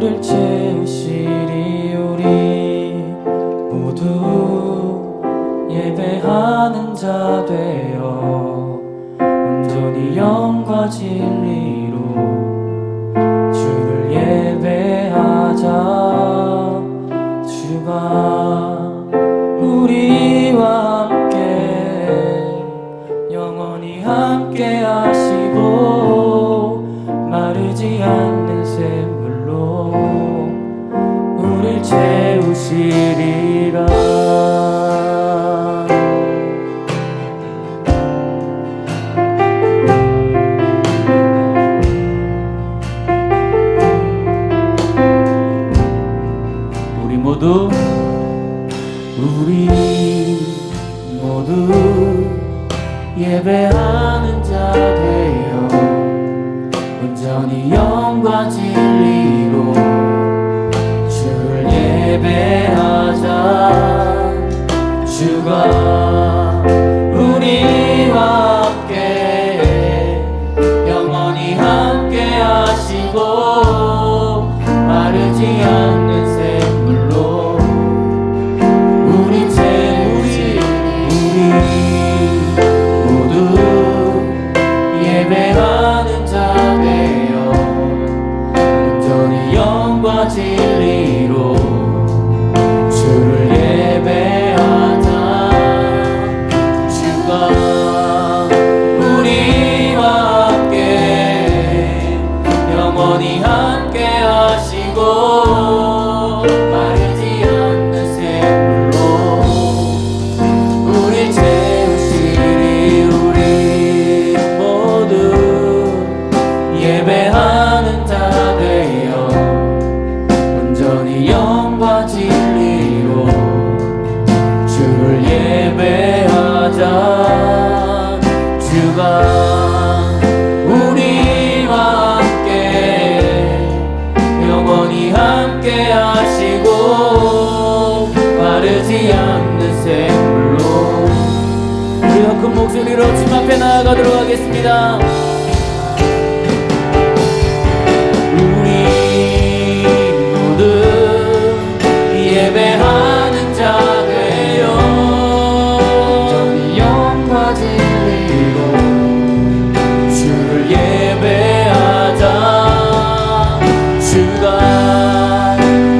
우릴 채우시리. 우리 모두 예배하는 자 되어 온전히 영과 진리로 주를 예배하자. 주가 우리와 함께 영원히 함께 하시고 마르지 않는 샘물로 우릴 채우시리라. 우리 모두 예배하는 자 되어 온전히 영과 진리로 주를 예배하자. 주가 우리와 함께 영원히 함께 하시고 마르지 않는 샘물로 예배하는 자 되어 온전히 영과 진리로 주를 예배하자. 주가 우리와 함께 영원히 함께 하시고 마르지 않는 샘물로 우리 채우시리. 우리 예배하는 자 되어 온전히 영과 진리로 주를 예배하자. 주가 우리와 함께 영원히 함께 하시고 마르지 않는 샘물로 우리 더 큰 목소리로 주님 앞에 나아가도록 하겠습니다. 예배하는 자 되어 온전히 영과 진리로 주를 예배하자. 주가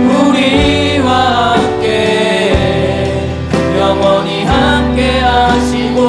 우리와 함께 영원히 함께 하시고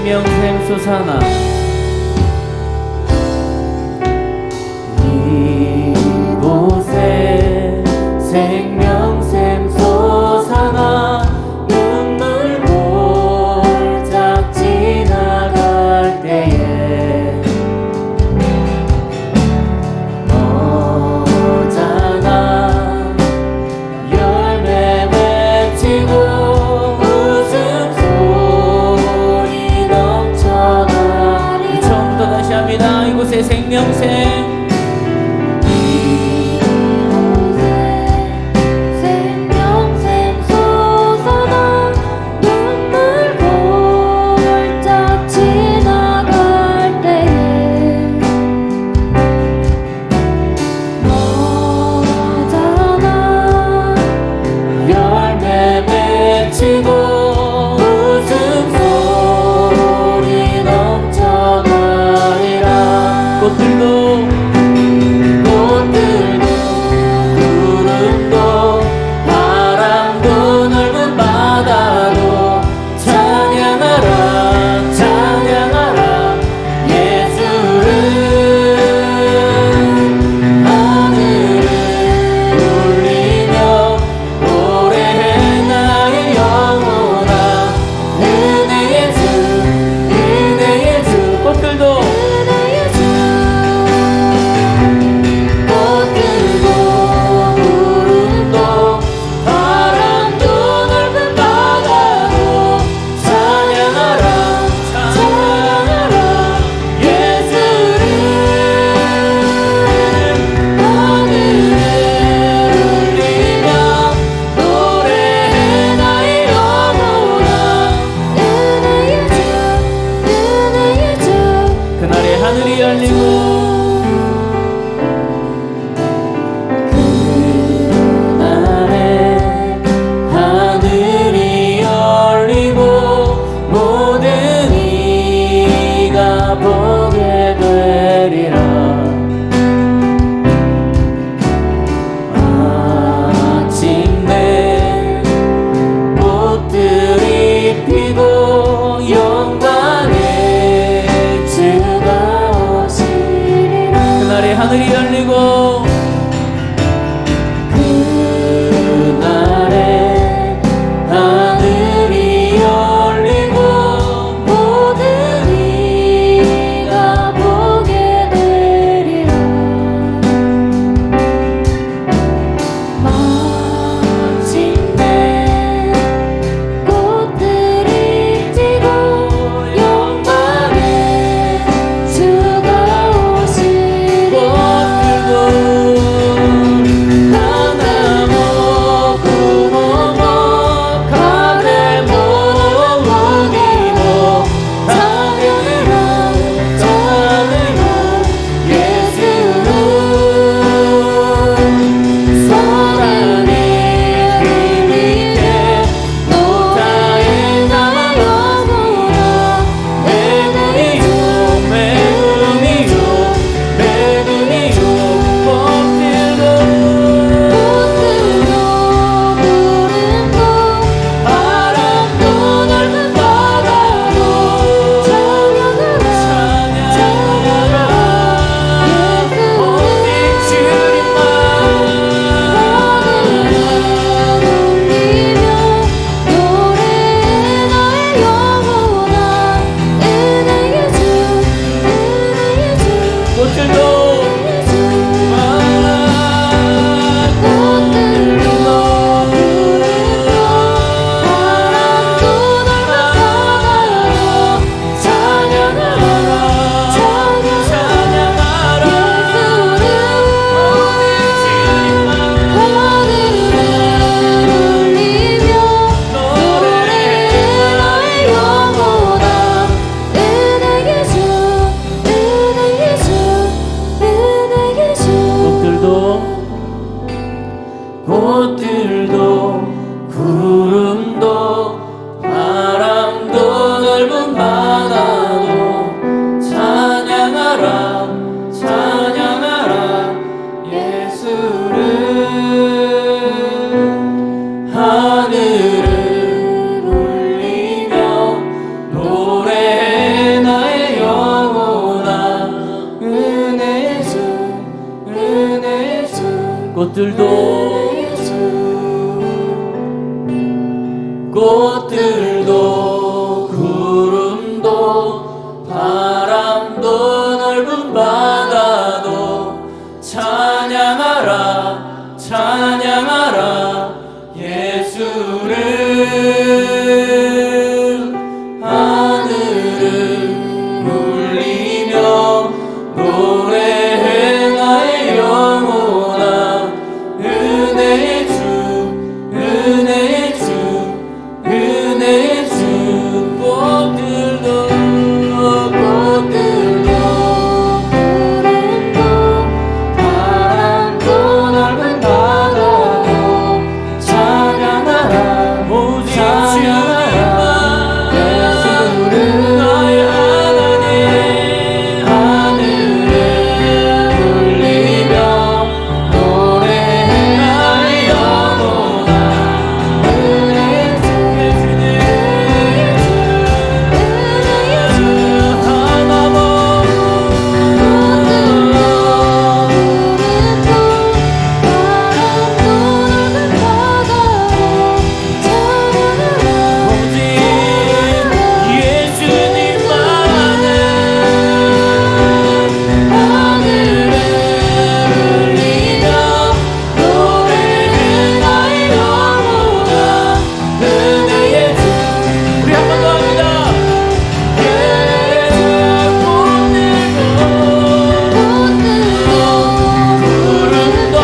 생명샘 솟아나 이곳에 생명샘 솟아나 눈물 골짝 지나갈 때에 너잖아 열매 맺히고 웃음소리 넘쳐나갈 꽃들도 구름도 바람도 넓은 바다도 찬양하라 찬양하라 예수를 하늘을 울리며 노래해 나의 영혼아 은혜의 주 은혜의 주 은혜의 주 꽃들도 구름도 바람도 넓은 바다도 찬양하라 오직 찬양하라 예수를 나의 하나님 하늘을 울리며 노래해 나의 영혼아 은혜의 주 우리 한 번 더 합니다. 구름도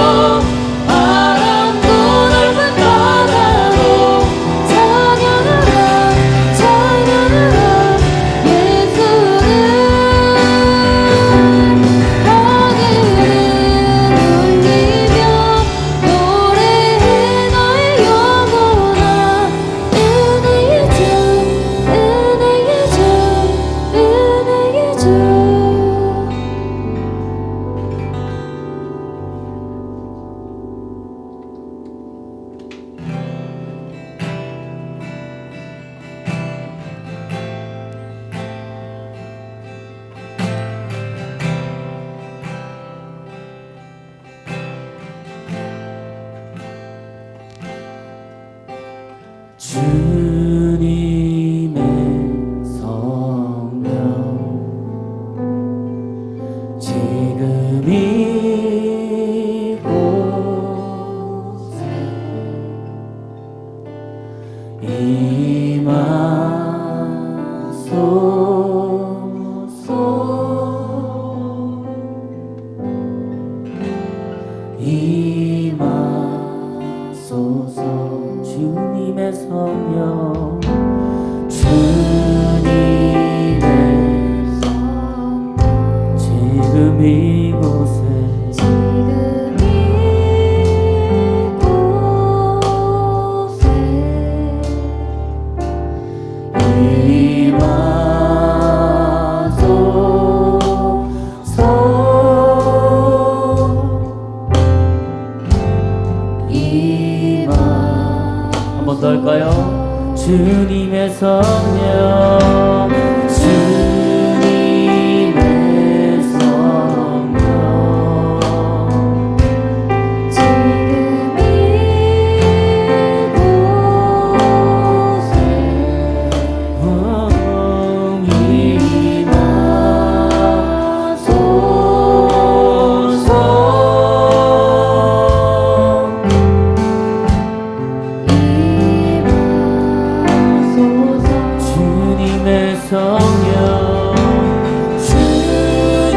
바람도 넓은 바다도 주님의 성령 지금 이곳에 임하소서 임하소서 주님의 성령 주님의 성령 지금 이곳에 한 번 더 할까요? 주님의 성령 주님의 성령 지금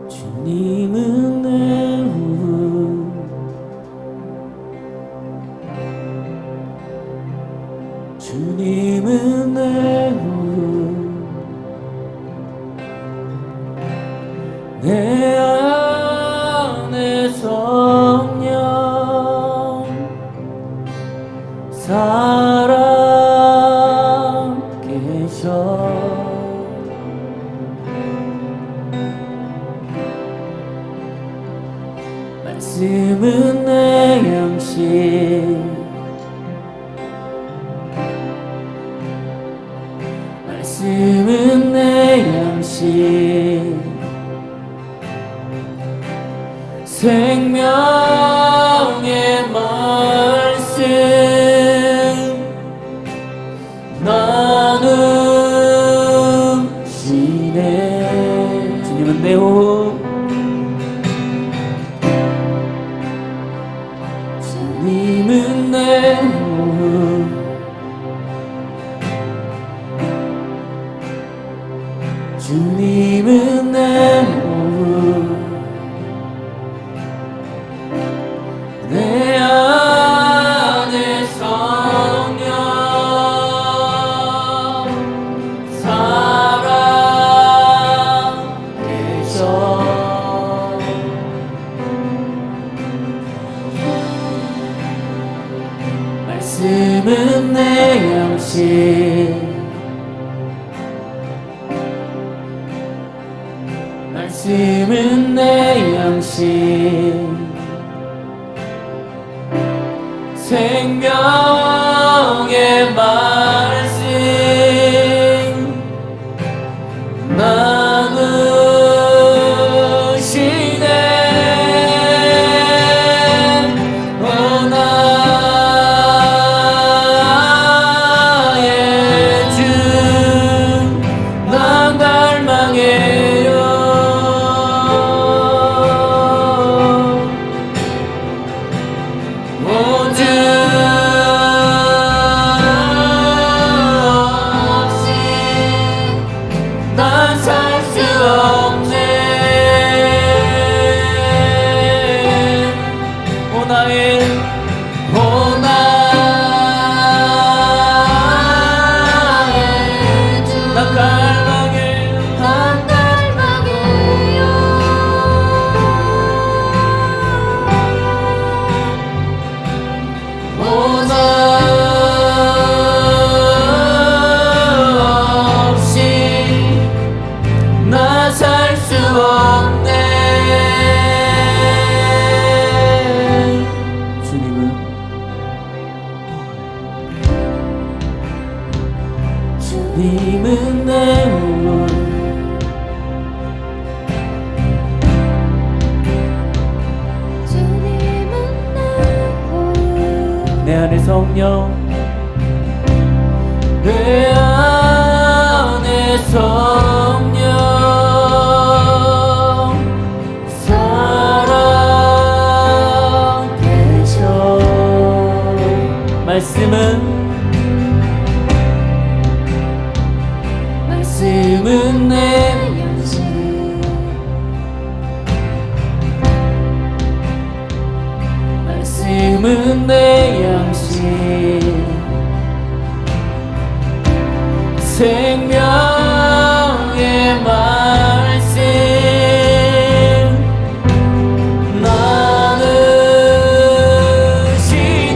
주님은 내 후, 주님은 내 후, 내 안에 성령 살아 계셔. 말씀은 내 양식, 말씀은 내 양식, 생명의 말씀 나누시네. 주님은 내 호흡, 주님은 내 호흡, 주님은 내 호흡, 내 안에 성령 살아 계셔. 말씀은 내 양식 생명의 말씀 나누시네 오 나의 주 난 갈망해요 오주 주님은 내 문 주님은 내 안에 성령 내 안에 성령 살아계셔 말씀은 내 양식 말씀은 내 양식 생명의 말씀 나누시네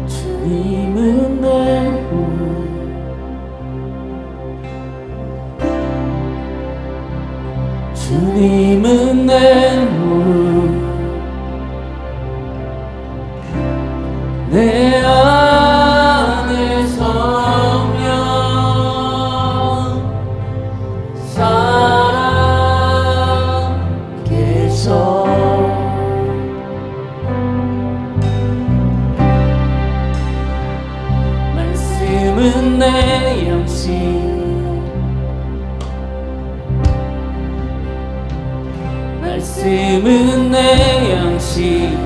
주님은 내 힘, 주님은 내 힘, 내 안에 성령 살아계셔. 말씀은 내 양식, 말씀은 내 양식,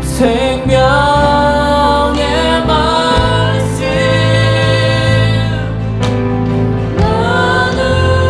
생명의 말씀 나누시네.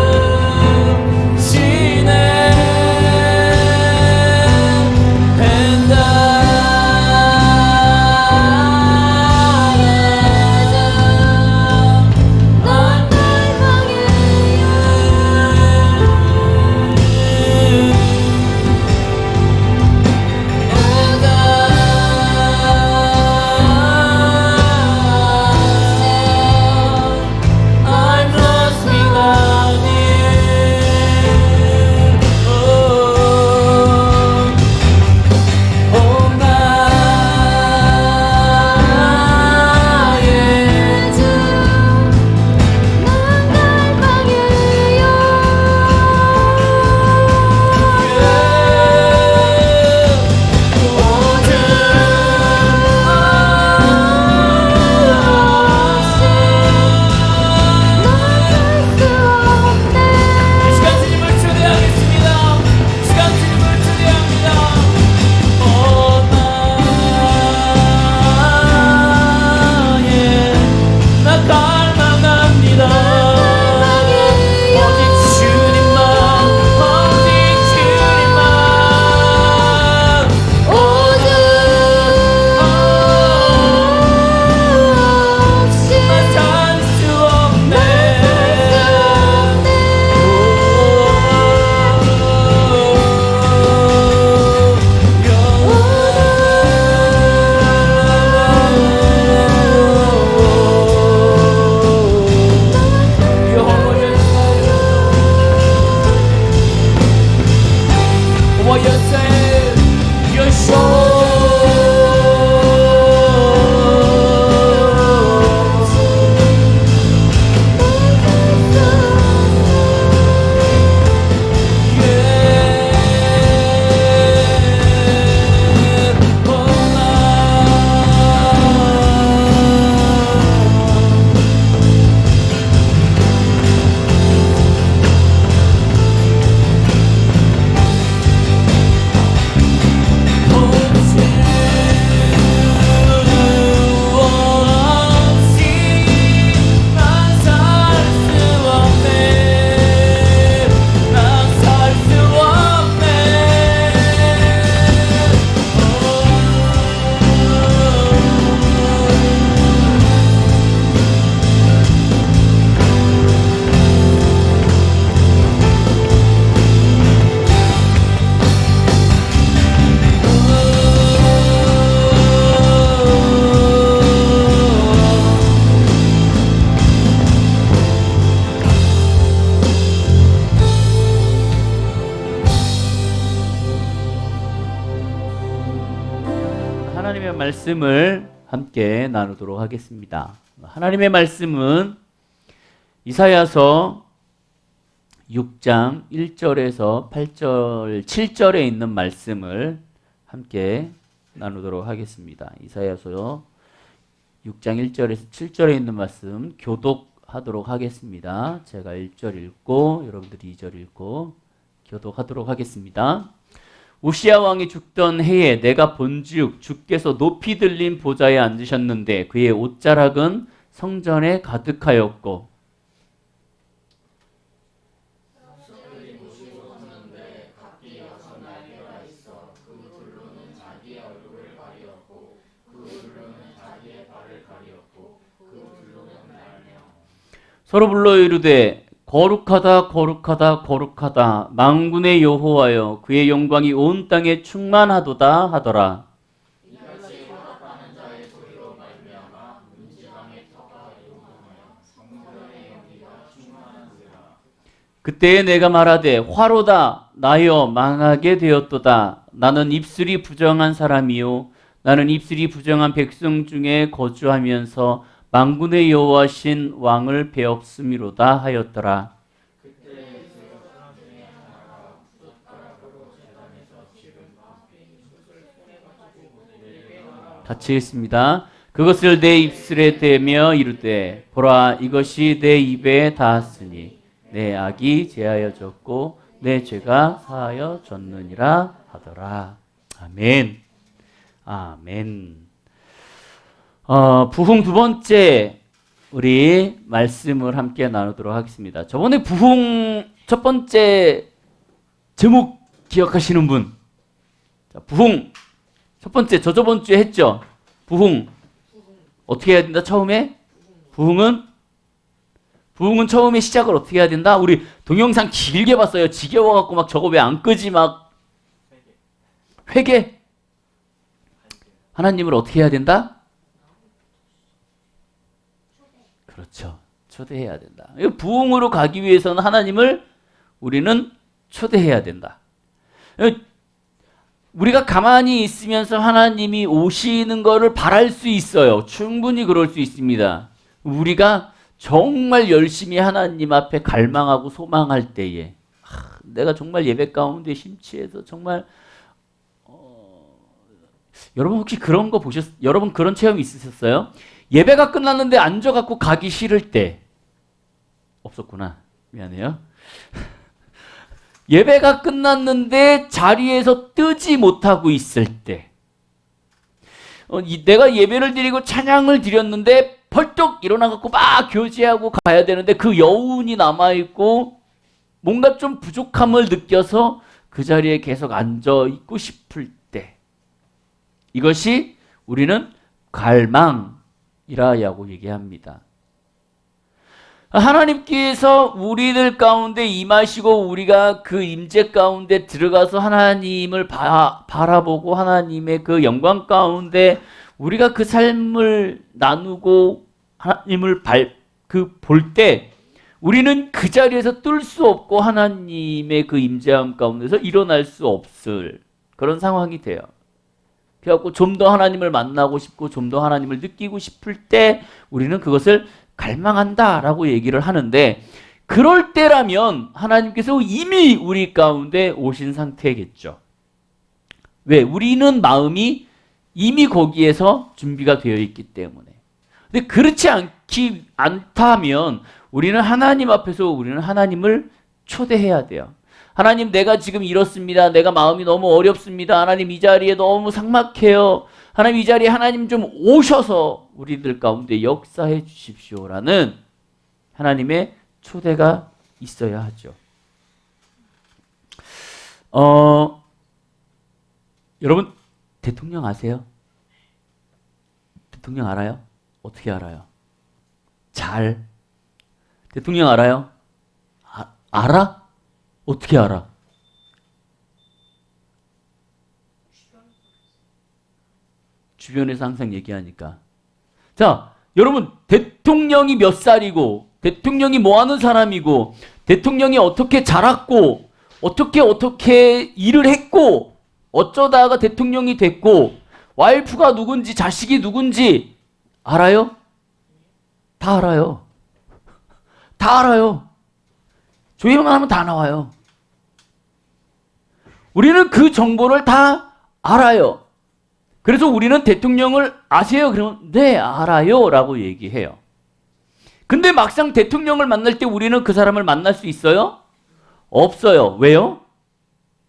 하나님의 말씀을 함께 나누도록 하겠습니다. 하나님의 말씀은 이사야서 6장 1절에서 8절, 7절에 있는 말씀을 함께 나누도록 하겠습니다. 이사야서 6장 1절에서 7절에 있는 말씀 교독하도록 하겠습니다. 제가 1절 읽고 여러분들이 2절 읽고 교독하도록 하겠습니다. 우시야 왕이 죽던 해에 내가 본즉 주께서 높이 들린 보좌에 앉으셨는데 그의 옷자락은 성전에 가득하였고 서로 불러 이르되 거룩하다 거룩하다 거룩하다 만군의 여호와여 그의 영광이 온 땅에 충만하도다 하더라. 그때에 내가 말하되 화로다 나여 망하게 되었도다. 나는 입술이 부정한 사람이요 나는 입술이 부정한 백성 중에 거주하면서 만군의 여호와신 왕을 배웠음이로다 하였더라. 같이 읽습니다. 그것을 내 입술에 대며 이르되 보라 이것이 내 입에 닿았으니 내 악이 제하여졌고 내 죄가 사하여졌느니라 하더라. 아멘. 아멘. 부흥 두 번째 우리 말씀을 함께 나누도록 하겠습니다. 저번에 부흥 첫 번째 제목 기억하시는 분? 자, 부흥 첫 번째 저번 주에 했죠. 부흥 어떻게 해야 된다? 처음에 부흥은 처음에 시작을 어떻게 해야 된다? 우리 동영상 길게 봤어요. 지겨워갖고 막 저거 왜 안 끄지? 막 회개. 하나님을 어떻게 해야 된다? 그렇죠. 초대해야 된다. 부흥으로 가기 위해서는 하나님을 우리는 초대해야 된다. 우리가 가만히 있으면서 하나님이 오시는 것을 바랄 수 있어요. 충분히 그럴 수 있습니다. 우리가 정말 열심히 하나님 앞에 갈망하고 소망할 때에 내가 정말 예배 가운데 심취해서 정말 여러분 혹시 그런 거 여러분 그런 체험 있으셨어요? 예배가 끝났는데 앉아갖고 가기 싫을 때 없었구나. 미안해요. 예배가 끝났는데 자리에서 뜨지 못하고 있을 때 내가 예배를 드리고 찬양을 드렸는데 벌떡 일어나갖고 막 교제하고 가야 되는데 그 여운이 남아있고 뭔가 좀 부족함을 느껴서 그 자리에 계속 앉아있고 싶을 때 이것이 우리는 갈망이라고 얘기합니다. 하나님께서 우리들 가운데 임하시고 우리가 그 임재 가운데 들어가서 하나님을 바라보고 하나님의 그 영광 가운데 우리가 그 삶을 나누고 하나님을 볼 때 우리는 그 자리에서 뜰 수 없고 하나님의 그 임재함 가운데서 일어날 수 없을 그런 상황이 돼요. 그래갖고 좀 더 하나님을 만나고 싶고 좀 더 하나님을 느끼고 싶을 때 우리는 그것을 갈망한다라고 얘기를 하는데 그럴 때라면 하나님께서 이미 우리 가운데 오신 상태겠죠. 왜? 우리는 마음이 이미 거기에서 준비가 되어 있기 때문에. 근데 그렇지 않다면 우리는 하나님 앞에서 우리는 하나님을 초대해야 돼요. 하나님 내가 지금 이렇습니다. 내가 마음이 너무 어렵습니다. 하나님 이 자리에 너무 삭막해요. 하나님 이 자리에 하나님 좀 오셔서 우리들 가운데 역사해 주십시오라는 하나님의 초대가 있어야 하죠. 여러분 대통령 아세요? 대통령 알아요? 어떻게 알아요? 대통령 알아요? 알아? 어떻게 알아? 주변에서 항상 얘기하니까. 자, 여러분 대통령이 몇 살이고 대통령이 뭐 하는 사람이고 대통령이 어떻게 자랐고 어떻게 일을 했고 어쩌다가 대통령이 됐고 와이프가 누군지 자식이 누군지 알아요? 다 알아요. 다 알아요. 조회만 하면 다 나와요. 우리는 그 정보를 다 알아요. 그래서 우리는 대통령을 아세요? 그러면 네, 알아요 라고 얘기해요. 근데 막상 대통령을 만날 때 우리는 그 사람을 만날 수 있어요? 없어요. 왜요?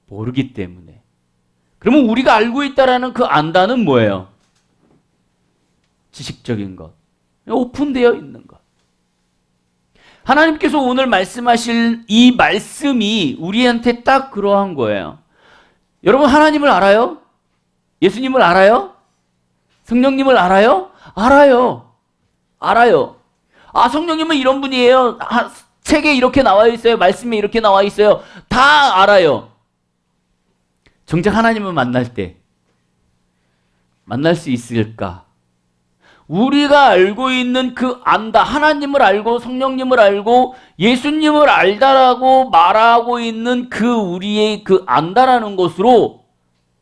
모르기 때문에. 그러면 우리가 알고 있다라는 그 안다는 뭐예요? 지식적인 것. 오픈되어 있는 것. 하나님께서 오늘 말씀하실 이 말씀이 우리한테 딱 그러한 거예요. 여러분 하나님을 알아요? 예수님을 알아요? 성령님을 알아요? 알아요. 알아요. 아, 성령님은 이런 분이에요. 책에 이렇게 나와 있어요. 말씀에 이렇게 나와 있어요. 다 알아요. 정작 하나님을 만날 때 만날 수 있을까? 우리가 알고 있는 그 안다, 하나님을 알고 성령님을 알고 예수님을 알다라고 말하고 있는 그 우리의 그 안다라는 것으로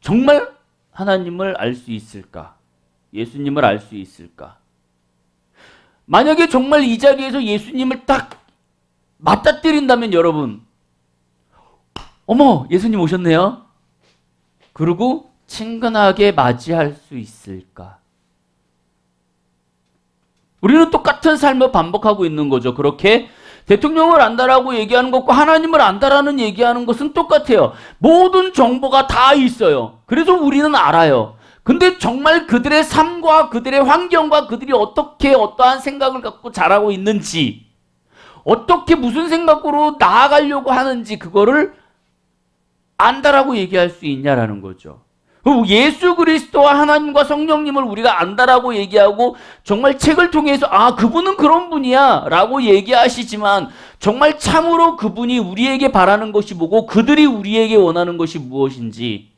정말 하나님을 알 수 있을까? 예수님을 알 수 있을까? 만약에 정말 이 자리에서 예수님을 딱 맞닥뜨린다면 여러분, 어머, 예수님 오셨네요. 그리고 친근하게 맞이할 수 있을까? 우리는 똑같은 삶을 반복하고 있는 거죠. 그렇게 대통령을 안다라고 얘기하는 것과 하나님을 안다라는 얘기하는 것은 똑같아요. 모든 정보가 다 있어요. 그래서 우리는 알아요. 근데 정말 그들의 삶과 그들의 환경과 그들이 어떻게 어떠한 생각을 갖고 자라고 있는지, 어떻게 무슨 생각으로 나아가려고 하는지 그거를 안다라고 얘기할 수 있냐라는 거죠. 예수 그리스도와 하나님과 성령님을 우리가 안다라고 얘기하고 정말 책을 통해서 아 그분은 그런 분이야 라고 얘기하시지만 정말 참으로 그분이 우리에게 바라는 것이 뭐고 그들이 우리에게 원하는 것이 무엇인지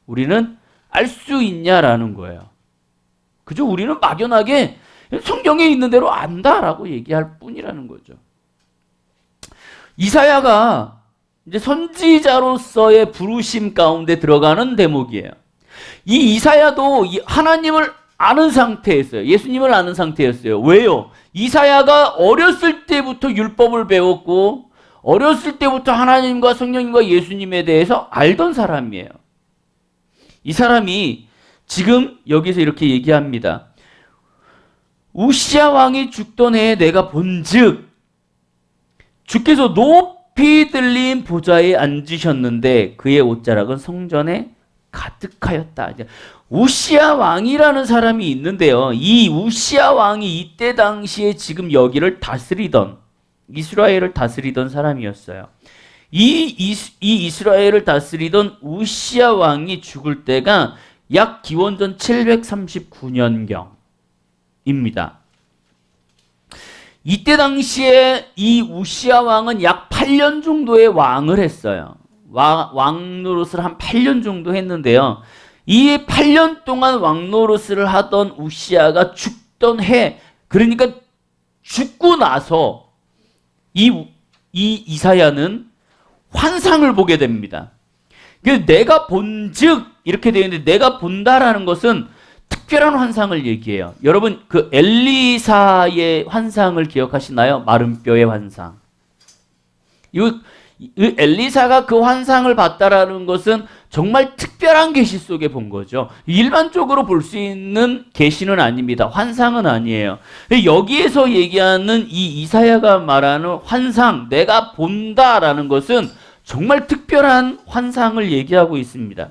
우리는 알 수 있냐라는 거예요. 그죠? 우리는 막연하게 성경에 있는 대로 안다라고 얘기할 뿐이라는 거죠. 이사야가 이제 선지자로서의 부르심 가운데 들어가는 대목이에요. 이 이사야도 하나님을 아는 상태였어요. 예수님을 아는 상태였어요. 왜요? 이사야가 어렸을 때부터 율법을 배웠고 어렸을 때부터 하나님과 성령님과 예수님에 대해서 알던 사람이에요. 이 사람이 지금 여기서 이렇게 얘기합니다. 우시야 왕이 죽던 해에 내가 본즉 주께서 높이 들린 보좌에 앉으셨는데 그의 옷자락은 성전에 가득하였다. 우시야 왕이라는 사람이 있는데요. 이 우시야 왕이 이때 당시에 지금 여기를 다스리던 이스라엘을 다스리던 사람이었어요. 이 이스라엘을 다스리던 우시야 왕이 죽을 때가 약 기원전 739년경입니다. 이때 당시에 이 우시야 왕은 약 8년 정도의 왕을 했어요. 왕 노릇을 한 8년 정도 했는데요. 이 8년 동안 왕 노릇을 하던 우시야가 죽던 해, 그러니까 죽고 나서 이 이사야는 환상을 보게 됩니다. 내가 본즉 이렇게 되어 있는데 내가 본다라는 것은 특별한 환상을 얘기해요. 여러분 그 엘리사의 환상을 기억하시나요? 마른 뼈의 환상. 엘리사가 그 환상을 봤다라는 것은 정말 특별한 계시 속에 본 거죠. 일반적으로 볼 수 있는 계시는 아닙니다. 환상은 아니에요. 여기에서 얘기하는 이 이사야가 말하는 환상, 내가 본다라는 것은 정말 특별한 환상을 얘기하고 있습니다.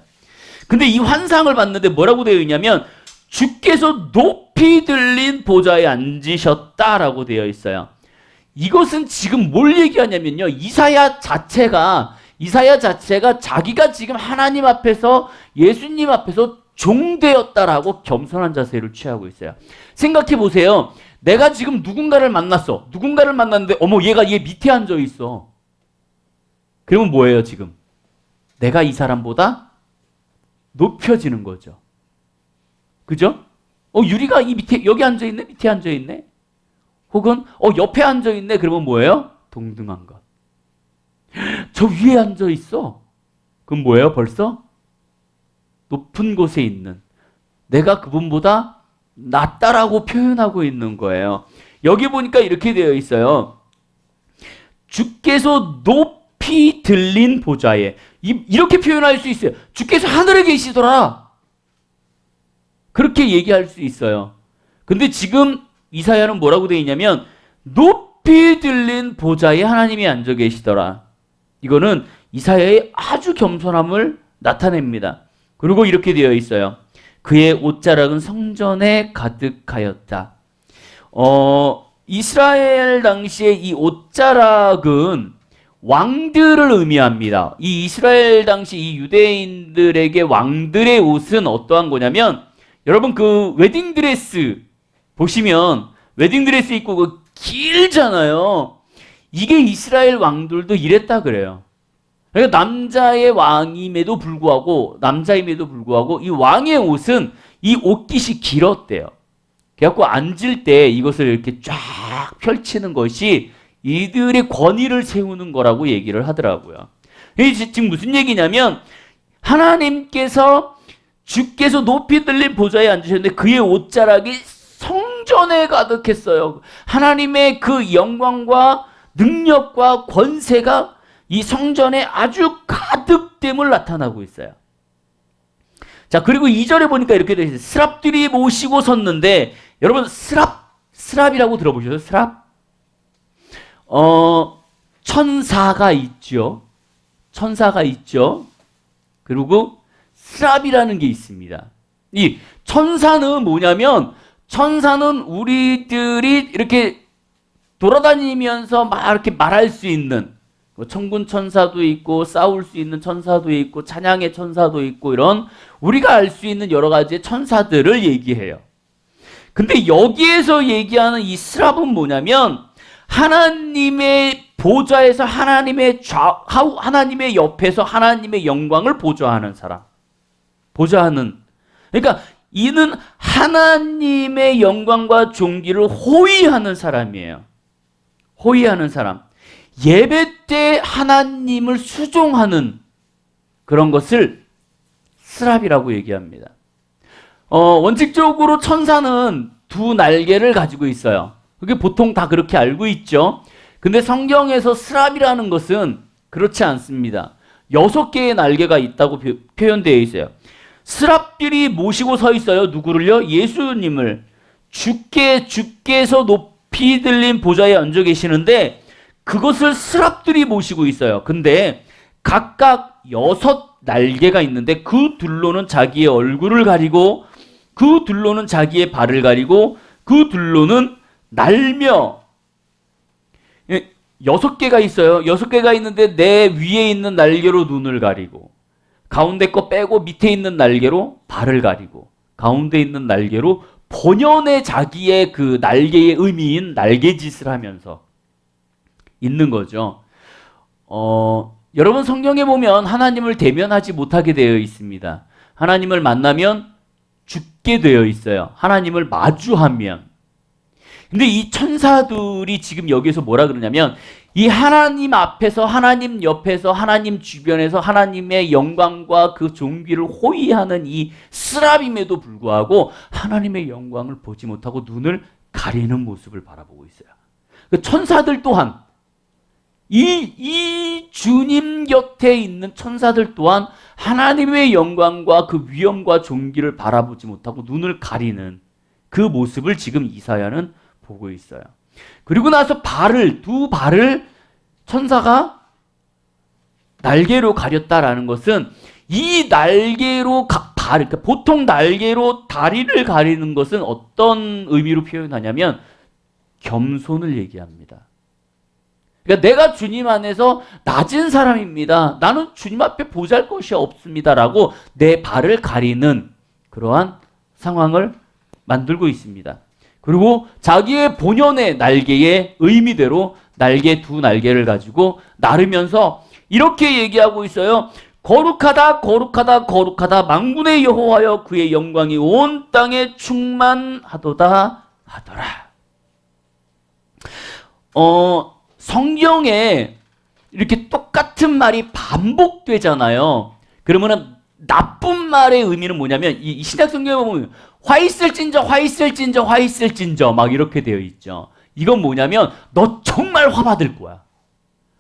근데 이 환상을 봤는데 뭐라고 되어 있냐면 주께서 높이 들린 보좌에 앉으셨다라고 되어 있어요. 이것은 지금 뭘 얘기하냐면요. 이사야 자체가 자기가 지금 하나님 앞에서 예수님 앞에서 종되었다라고 겸손한 자세를 취하고 있어요. 생각해 보세요. 내가 지금 누군가를 만났어. 누군가를 만났는데 어머 얘가 얘 밑에 앉아 있어. 그러면 뭐예요 지금? 내가 이 사람보다 높여지는 거죠. 그죠? 유리가 이 밑에 여기 앉아 있네, 밑에 앉아 있네. 혹은 옆에 앉아 있네. 그러면 뭐예요? 동등한 것. 저 위에 앉아 있어. 그럼 뭐예요? 벌써 높은 곳에 있는 내가 그분보다 낫다라고 표현하고 있는 거예요. 여기 보니까 이렇게 되어 있어요. 주께서 높이 들린 보좌에 이렇게 표현할 수 있어요. 주께서 하늘에 계시더라. 그렇게 얘기할 수 있어요. 근데 지금 이사야는 뭐라고 되어 있냐면 높이 들린 보좌에 하나님이 앉아 계시더라. 이거는 이사야의 아주 겸손함을 나타냅니다. 그리고 이렇게 되어 있어요. 그의 옷자락은 성전에 가득하였다. 이스라엘 당시에 이 옷자락은 왕들을 의미합니다. 이 이스라엘 당시 이 유대인들에게 왕들의 옷은 어떠한 거냐면 여러분 그 웨딩드레스 보시면 웨딩드레스 입고 그 길잖아요. 이게 이스라엘 왕들도 이랬다 그래요. 그러니까 남자임에도 불구하고 이 왕의 옷은 이 옷깃이 길었대요. 그래갖고 앉을 때 이것을 이렇게 쫙 펼치는 것이 이들의 권위를 세우는 거라고 얘기를 하더라고요. 이게 지금 무슨 얘기냐면 하나님께서 주께서 높이 들린 보좌에 앉으셨는데 그의 옷자락이 성전에 가득했어요. 하나님의 그 영광과 능력과 권세가 이 성전에 아주 가득됨을 나타나고 있어요. 자, 그리고 2절에 보니까 이렇게 되어 있어요. 스랍들이 모시고 섰는데, 여러분 스랍이라고 들어보셨어요? 스랍? 천사가 있죠. 천사가 있죠. 그리고 스랍이라는 게 있습니다. 이 천사는 뭐냐면, 천사는 우리들이 이렇게 돌아다니면서 막 이렇게 말할 수 있는, 천군 천사도 있고 싸울 수 있는 천사도 있고 찬양의 천사도 있고 이런 우리가 알 수 있는 여러 가지의 천사들을 얘기해요. 근데 여기에서 얘기하는 이 스랍은 뭐냐면 하나님의 보좌에서 하나님의 하나님의 옆에서 하나님의 영광을 보좌하는 사람. 보좌하는. 그러니까 이는 하나님의 영광과 존귀를 호위하는 사람이에요. 호위하는 사람. 예배 때 하나님을 수종하는 그런 것을 스랍이라고 얘기합니다. 원칙적으로 천사는 두 날개를 가지고 있어요. 그게 보통 다 그렇게 알고 있죠. 근데 성경에서 스랍이라는 것은 그렇지 않습니다. 6개의 날개가 있다고 표현되어 있어요. 스랍들이 모시고 서 있어요. 누구를요? 예수님을. 주께서 높이 들린 보좌에 앉아 계시는데 그것을 스랍들이 모시고 있어요. 근데 각각 6날개가 있는데 그 둘로는 자기의 얼굴을 가리고 그 둘로는 자기의 발을 가리고 그 둘로는 날며 6개가 있어요. 6개가 있는데 내 위에 있는 날개로 눈을 가리고 가운데 거 빼고 밑에 있는 날개로 발을 가리고 가운데 있는 날개로 본연의 자기의 그 날개의 의미인 날개짓을 하면서 있는 거죠. 여러분 성경에 보면 하나님을 대면하지 못하게 되어 있습니다. 하나님을 만나면 죽게 되어 있어요. 하나님을 마주하면. 근데 이 천사들이 지금 여기서 뭐라 그러냐면 이 하나님 앞에서 하나님 옆에서 하나님 주변에서 하나님의 영광과 그 존귀를 호위하는 이 스랍임에도 불구하고 하나님의 영광을 보지 못하고 눈을 가리는 모습을 바라보고 있어요. 그 천사들 또한 이 주님 곁에 있는 천사들 또한 하나님의 영광과 그 위엄과 존귀를 바라보지 못하고 눈을 가리는 그 모습을 지금 이사야는 보고 있어요. 그리고 나서 두 발을 천사가 날개로 가렸다라는 것은 이 날개로 그러니까 보통 날개로 다리를 가리는 것은 어떤 의미로 표현하냐면 겸손을 얘기합니다. 그러니까 내가 주님 안에서 낮은 사람입니다. 나는 주님 앞에 보잘것이 없습니다라고 내 발을 가리는 그러한 상황을 만들고 있습니다. 그리고 자기의 본연의 날개의 의미대로 두 날개를 가지고 나르면서 이렇게 얘기하고 있어요. 거룩하다 거룩하다 거룩하다 만군의 여호와여 그의 영광이 온 땅에 충만하도다 하더라. 성경에 이렇게 똑같은 말이 반복되잖아요. 그러면은 나쁜 말의 의미는 뭐냐면 이 신약 성경에 보면 화 있을진저 막 이렇게 되어 있죠. 이건 뭐냐면 너 정말 화 받을 거야.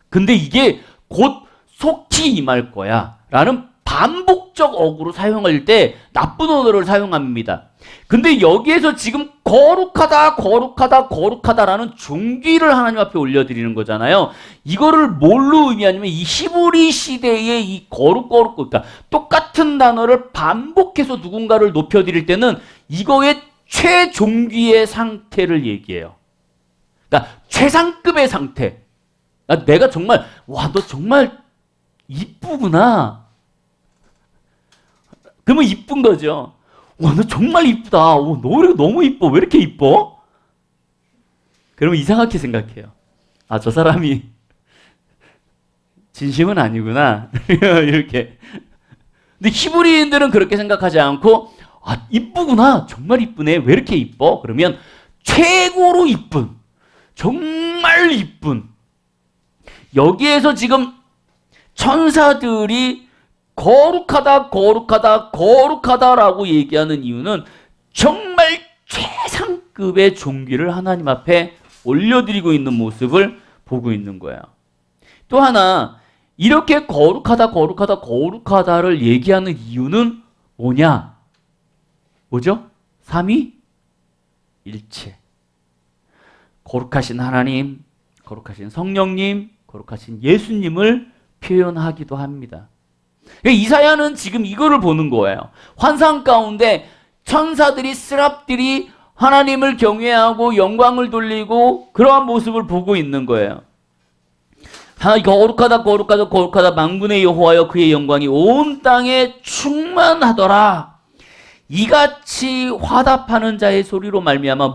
근데 이게 곧 속히 임할 거야 라는 반복적 어구로 사용할 때 나쁜 언어를 사용합니다. 근데 여기에서 지금 거룩하다라는 존귀를 하나님 앞에 올려드리는 거잖아요. 이거를 뭘로 의미하냐면 이 히브리 시대의 이 그러니까 똑같은 단어를 반복해서 누군가를 높여드릴 때는 이거의 최종귀의 상태를 얘기해요. 그러니까 최상급의 상태. 그러니까 내가 정말 와, 너 정말 이쁘구나. 그러면 이쁜 거죠. 와, 너 정말 이쁘다. 너 너무 이뻐. 왜 이렇게 이뻐? 그러면 이상하게 생각해요. 아, 저 사람이 진심은 아니구나. 이렇게. 근데 히브리인들은 그렇게 생각하지 않고 아, 이쁘구나. 정말 이쁘네. 왜 이렇게 이뻐? 그러면 최고로 이쁜, 정말 이쁜. 여기에서 지금 천사들이 거룩하다, 거룩하다, 거룩하다라고 얘기하는 이유는 정말 최상급의 존귀를 하나님 앞에 올려드리고 있는 모습을 보고 있는 거예요. 또 하나, 이렇게 거룩하다, 거룩하다, 거룩하다를 얘기하는 이유는 뭐냐? 뭐죠? 삼위일체. 거룩하신 하나님, 거룩하신 성령님, 거룩하신 예수님을 표현하기도 합니다. 이사야는 지금 이거를 보는 거예요. 환상 가운데 천사들이, 스랍들이 하나님을 경외하고 영광을 돌리고 그러한 모습을 보고 있는 거예요. 거룩하다, 거룩하다, 거룩하다, 만군의 여호와여, 그의 영광이 온 땅에 충만하더라. 이같이 화답하는 자의 소리로 말미암아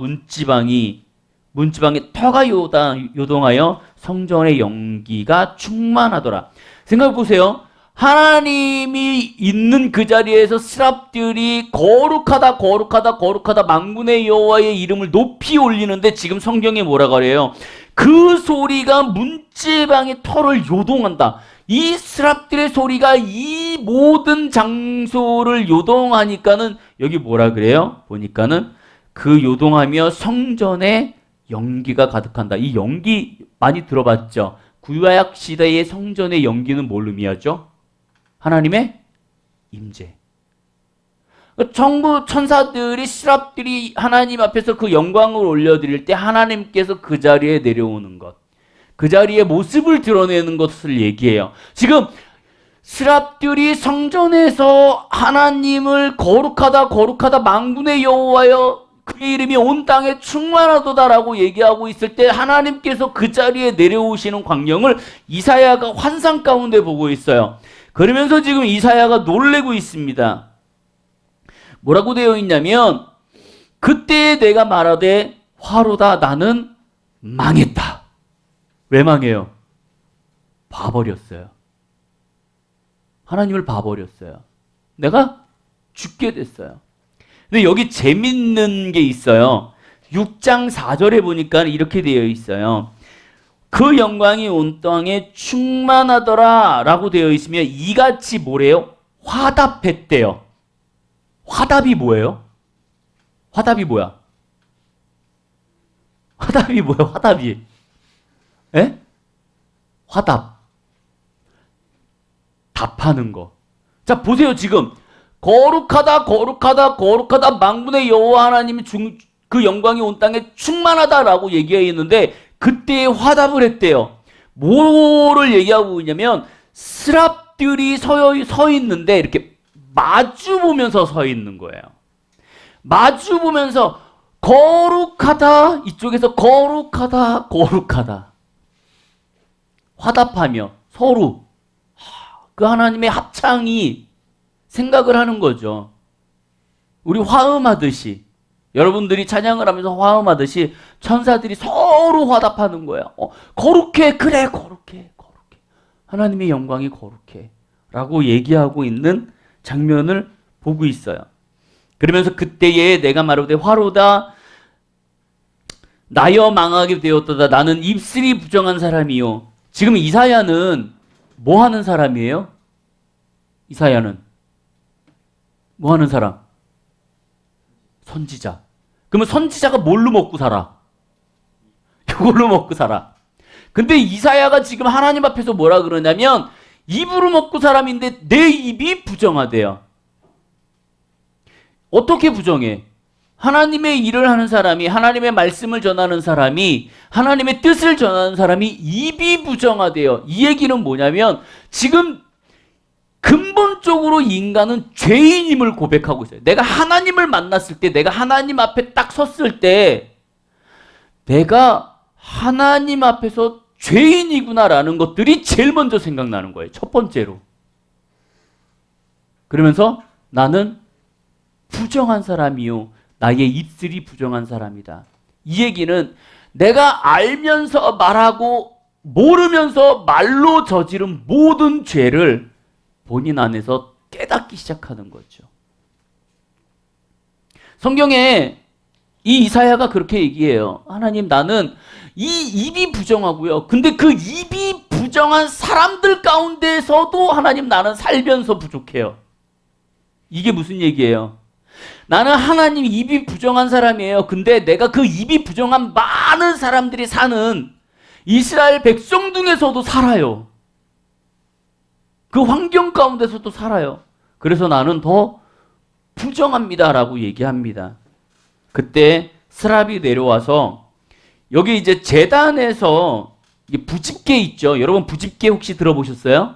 문지방에 터가 요동하여 성전의 연기가 충만하더라. 생각해 보세요. 하나님이 있는 그 자리에서 스랍들이 거룩하다, 거룩하다, 거룩하다, 만군의 여호와의 이름을 높이 올리는데 지금 성경에 뭐라 그래요? 그 소리가 문지방의 터를 요동한다. 이 스랍들의 소리가 이 모든 장소를 요동하니까는 여기 뭐라 그래요? 보니까는 그 요동하며 성전에 연기가 가득한다. 이 연기 많이 들어봤죠? 구약 시대의 성전의 연기는 뭘 의미하죠? 하나님의 임재. 전부 천사들이, 스랍들이 하나님 앞에서 그 영광을 올려드릴 때 하나님께서 그 자리에 내려오는 것, 그 자리의 모습을 드러내는 것을 얘기해요. 지금 스랍들이 성전에서 하나님을 거룩하다, 거룩하다, 만군의 여호와여, 그의 이름이 온 땅에 충만하도다라고 얘기하고 있을 때 하나님께서 그 자리에 내려오시는 광경을 이사야가 환상 가운데 보고 있어요. 그러면서 지금 이사야가 놀래고 있습니다. 뭐라고 되어 있냐면, 그때 내가 말하되 화로다, 나는 망했다. 왜 망해요? 봐버렸어요. 하나님을 봐버렸어요. 내가 죽게 됐어요. 근데 여기 재밌는 게 있어요. 6장 4절에 보니까 이렇게 되어 있어요. 그 영광이 온 땅에 충만하더라 라고 되어 있으면 이같이 뭐래요? 화답했대요. 화답이 뭐예요? 화답이 뭐야? 화답이 뭐야? 화답이. 에? 화답. 답하는 거. 자, 보세요. 지금 거룩하다, 거룩하다, 거룩하다, 만군의 여호와 하나님이 그 영광이 온 땅에 충만하다라고 얘기했는데 그때 화답을 했대요. 뭐를 얘기하고 있냐면 스랍들이 서 있는데 이렇게 마주 보면서 서 있는 거예요. 마주 보면서 거룩하다, 이쪽에서 거룩하다, 거룩하다. 화답하며 서로 그 하나님의 합창이 생각을 하는 거죠. 우리 화음하듯이, 여러분들이 찬양을 하면서 화음하듯이 천사들이 서로 화답하는 거예요. 거룩해, 그래, 거룩해, 거룩해. 하나님의 영광이 거룩해 라고 얘기하고 있는 장면을 보고 있어요. 그러면서 그때에 내가 말하되 화로다, 나여 망하게 되었도다. 나는 입술이 부정한 사람이요. 지금 이사야는 뭐 하는 사람이에요? 이사야는 뭐 하는 사람? 선지자. 그러면 선지자가 뭘로 먹고 살아? 이걸로 먹고 살아. 근데 이사야가 지금 하나님 앞에서 뭐라 그러냐면 입으로 먹고 사람인데 내 입이 부정하대요. 어떻게 부정해? 하나님의 일을 하는 사람이, 하나님의 말씀을 전하는 사람이, 하나님의 뜻을 전하는 사람이 입이 부정하대요. 이 얘기는 뭐냐면 지금 근본적으로 인간은 죄인임을 고백하고 있어요. 내가 하나님을 만났을 때, 내가 하나님 앞에 딱 섰을 때 내가 하나님 앞에서 죄인이구나라는 것들이 제일 먼저 생각나는 거예요. 첫 번째로. 그러면서 나는 부정한 사람이요, 나의 입술이 부정한 사람이다. 이 얘기는 내가 알면서 말하고 모르면서 말로 저지른 모든 죄를 본인 안에서 깨닫기 시작하는 거죠. 성경에 이 이사야가 그렇게 얘기해요. 하나님, 나는 이 입이 부정하고요. 근데 그 입이 부정한 사람들 가운데서도 하나님, 나는 살면서 부족해요. 이게 무슨 얘기예요? 나는 하나님 입이 부정한 사람이에요. 근데 내가 그 입이 부정한 많은 사람들이 사는 이스라엘 백성 중에서도 살아요. 그 환경 가운데서도 살아요. 그래서 나는 더 부정합니다라고 얘기합니다. 그때 스랍이 내려와서 여기 이제 제단에서 부집게 있죠. 여러분 부집게 혹시 들어보셨어요?